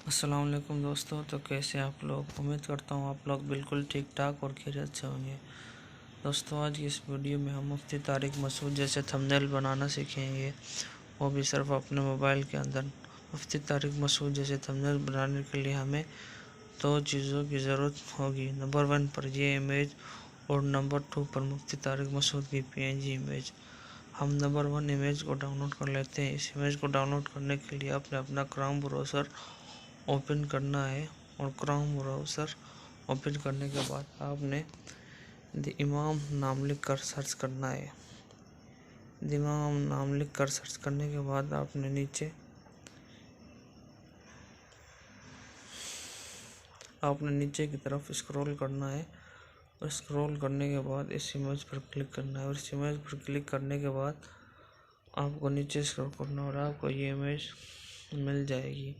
अस्सलाम वालेकुम दोस्तों। तो कैसे आप लोग? उम्मीद करता हूँ आप लोग बिल्कुल ठीक ठाक और खैरियत से होंगे। दोस्तों आज की इस वीडियो में हम मुफ्ती तारिक मसूद जैसे थंबनेल बनाना सीखेंगे, वो भी सिर्फ अपने मोबाइल के अंदर। मुफ्ती तारिक मसूद जैसे थंबनेल बनाने के लिए हमें दो चीज़ों की ज़रूरत होगी। नंबर 1 पर ये इमेज और नंबर 2 पर मुफ्ती तारिक मसूद की PNG इमेज। हम नंबर 1 इमेज को डाउनलोड कर लेते हैं। इस इमेज को डाउनलोड करने के लिए आपने अपना क्रोम ब्राउज़र ओपन करना है और क्रोम ब्राउज़र ओपन करने के बाद आपने द इमाम नाम लिख कर सर्च करना है। द इमाम नाम लिख कर सर्च करने के बाद आपने नीचे की तरफ स्क्रॉल करना है और स्क्रॉल करने के बाद इस इमेज पर क्लिक करना है और इस इमेज पर क्लिक करने के बाद आपको नीचे स्क्रॉल करना है और आपको ये इमेज मिल जाएगी।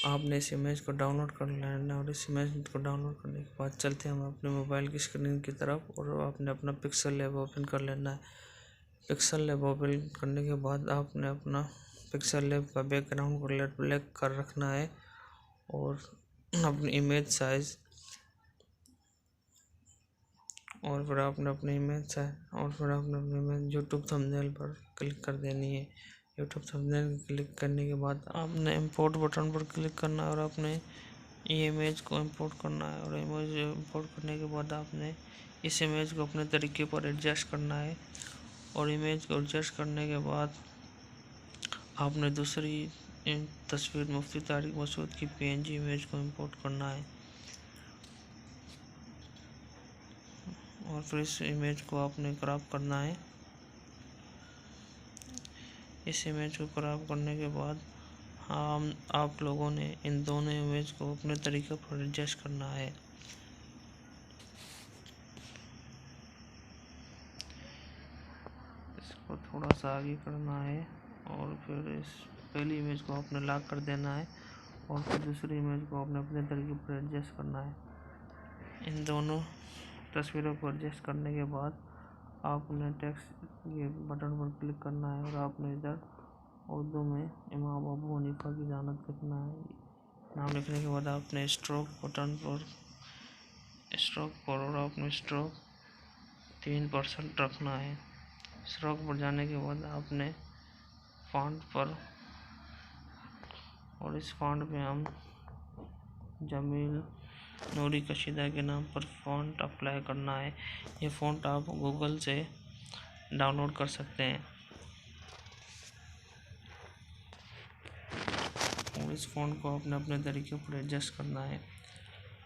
आपने इस इमेज को डाउनलोड कर लेना है और इस इमेज को डाउनलोड करने के बाद चलते हैं हम अपने मोबाइल की स्क्रीन की तरफ और आपने अपना पिक्सल लैब ओपन कर लेना है। पिक्सल लैब ओपन करने के बाद आपने अपना पिक्सल लैब का बैकग्राउंड कलर ब्लैक कर रखना है और अपनी इमेज साइज और फिर आपने अपनी यूट्यूब थंबनेल पर क्लिक कर देनी है। यूट्यूब थंबनेल क्लिक करने के बाद आपने इंपोर्ट बटन पर क्लिक करना है और आपने ये इमेज को इंपोर्ट करना है और इमेज इंपोर्ट करने के बाद आपने इस इमेज को अपने तरीके पर एडजस्ट करना है और इमेज को एडजस्ट करने के बाद आपने दूसरी तस्वीर मुफ्ती तारिक मसूद की PNG इमेज को इंपोर्ट करना है और फिर इस इमेज को आपने क्रॉप करना है। इस इमेज को क्रॉप करने के बाद आप लोगों ने इन दोनों इमेज को अपने तरीके पर एडजस्ट करना है। इसको थोड़ा सा आगे करना है और फिर इस पहली इमेज को आपने लॉक कर देना है और फिर दूसरी इमेज को आपने अपने तरीके पर एडजस्ट करना है। इन दोनों तस्वीरों को एडजस्ट करने के बाद आपने टेक्स्ट ये बटन पर क्लिक करना है और आपने इधर उर्दू में इमाम अबू हनीफा की जानत लिखना है। नाम लिखने के बाद आपने स्ट्रोक बटन पर और आपने स्ट्रोक 3% रखना है। स्ट्रोक पर जाने के बाद आपने फॉन्ट पर और इस फॉन्ट पे हम जमील नूरी कशीदा के नाम पर फॉन्ट अप्लाई करना है। ये फॉन्ट आप गूगल से डाउनलोड कर सकते हैं और इस फॉन्ट को आपने अपने तरीके पर एडजस्ट करना है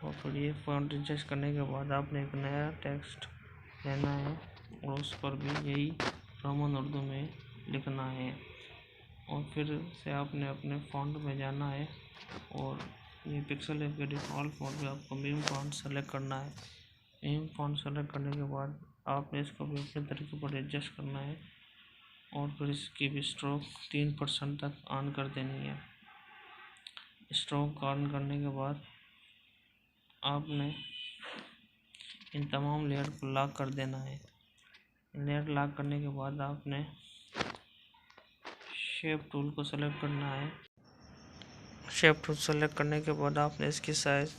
और फिर ये फॉन्ट एडजस्ट करने के बाद आपने एक नया टेक्स्ट लेना है और उस पर भी यही रोमन उर्दू में लिखना है और फिर से आपने अपने फॉन्ट में जाना है और ये पिक्सल ऐप के डिफ़ॉल्ट फॉन्ट में आपको मीम फॉन्ट सेलेक्ट करना है। मीम फॉन्ट सेलेक्ट करने के बाद आपने इसको भी अपने तरीके पर एडजस्ट करना है और फिर इसकी भी स्ट्रोक 3% तक ऑन कर देनी है। स्ट्रोक ऑन करने के बाद आपने इन तमाम लेयर को लॉक कर देना है। लेयर लॉक करने के बाद आपने शेप टूल को सेलेक्ट करना है। शेप टूल सेलेक्ट करने के बाद आपने इसकी साइज़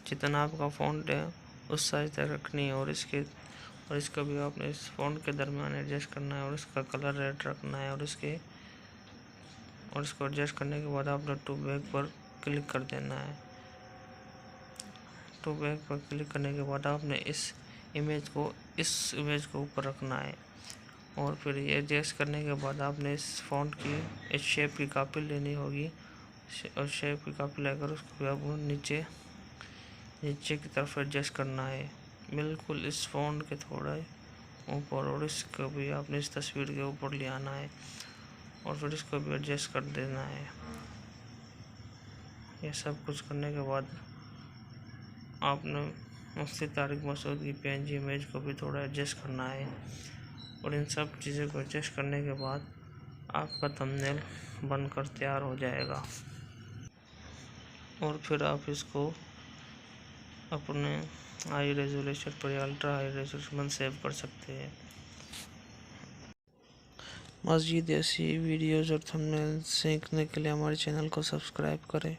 जितना आपका फ़ॉन्ट है उस साइज़ तक रखनी है और इसका भी आपने इस फ़ॉन्ट के दरमियान एडजस्ट करना है और इसका कलर रेड रखना है और इसको एडजस्ट करने के बाद आपने टू बैक पर क्लिक कर देना है। टू बैक पर क्लिक करने के बाद आपने इस इमेज को ऊपर रखना है और फिर ये एडजस्ट करने के बाद आपने इस फ़ॉन्ट की इस शेप की कॉपी लेनी होगी और शेप की कॉपी लेकर उसको भी आपको नीचे की तरफ एडजस्ट करना है, बिल्कुल इस फ़ॉन्ट के थोड़ा ऊपर, और इसको भी आपने इस तस्वीर के ऊपर ले आना है और फिर इसको भी एडजस्ट कर देना है। ये सब कुछ करने के बाद आपने मुफ्ती तारिक मसूद की PNG इमेज को भी थोड़ा एडजस्ट करना है और इन सब चीज़ों को एडजस्ट करने के बाद आपका थंबनेल बनकर तैयार हो जाएगा और फिर आप इसको अपने हाई रेजोल्यूशन पर अल्ट्रा हाई रेजोल्यूशन सेव कर सकते हैं। मज़ीद ऐसी वीडियोज़ और थंबनेल सीखने के लिए हमारे चैनल को सब्सक्राइब करें।